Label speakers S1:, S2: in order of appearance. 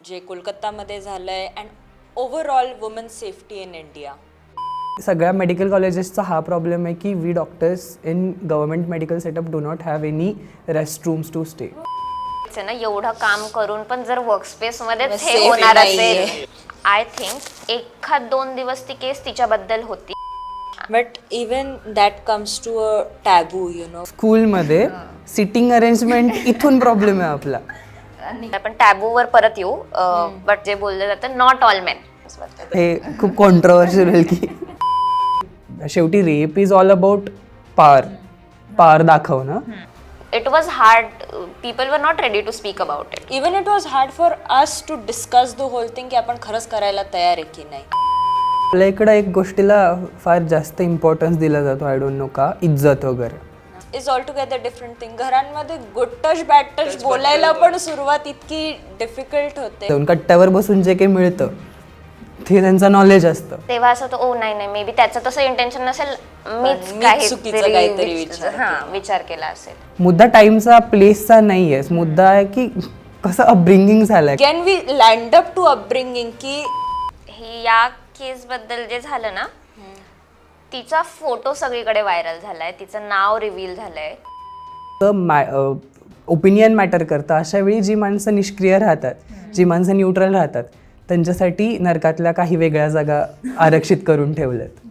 S1: जे कोलकातामध्ये झालंय and overall woman safety in India.
S2: सगळ्या मेडिकल कॉलेजेसचा हा प्रॉब्लेम आहे की we doctors in government medical setup do not have any rest rooms to stay.
S3: ना एवढं काम करून पण जर वर्कस्पेस मध्ये हे
S1: Safe
S3: होणार
S1: नाहीये.
S3: असेल, आय थिंक 1-2 दिवस ती केस तिच्याबद्दल होती.
S1: But even that comes to a taboo you know.
S2: स्कूलमध्ये सिटिंग अरेंजमेंट इथून प्रॉब्लेम आहे आपला.
S3: आपण टॅबूवर परत येऊ. बट जे बोललं जातं नॉट ऑल मेन,
S2: हे खूप कॉन्ट्रोवर्शियल आहे की शेवटी rape is all about power दाखवणं.
S3: It was hard. People were not ready to speak about it.
S1: Even it was hard for us to discuss the whole thing की आपण खरंच करायला तयार आहे की नाही.
S2: आपल्या इकडं एक गोष्टीला फार जास्त इम्पॉर्टन्स दिला जातो, आय डोंट नो का, इज्जत वगैरे.
S1: Is all together different thing. घरांमध्ये गुड टच बॅड टच बोलायला पण सुरुवात इतकी डिफिकल्ट होते.
S2: जाऊन कट्ट्यावर बसून जे काही मिळतं ते त्यांचं नॉलेज असतं.
S3: तेव्हा असं होतं, ओ नाही मे बी त्याचं तसं इंटेन्शन नसेल,
S1: मीच चुकीचं काहीतरी
S3: विचार केला असेल.
S2: मुद्दा टाइमचा प्लेसचा नाही आहे, मुद्दा आहे की कसं अपब्रिंगिंग झालंय.
S1: Can we land up to upbringing की
S3: ही या केस बद्दल जे झालं ना, तिचा फोटो सगळीकडे व्हायरल झालाय, तिचं नाव रिव्हील झालंय.
S2: तर ओपिनियन मॅटर करतं. अशा वेळी जी माणसं निष्क्रिय राहतात, जी माणसं न्यूट्रल राहतात, त्यांच्यासाठी नरकातल्या काही वेगळ्या जागा आरक्षित करून ठेवल्यात.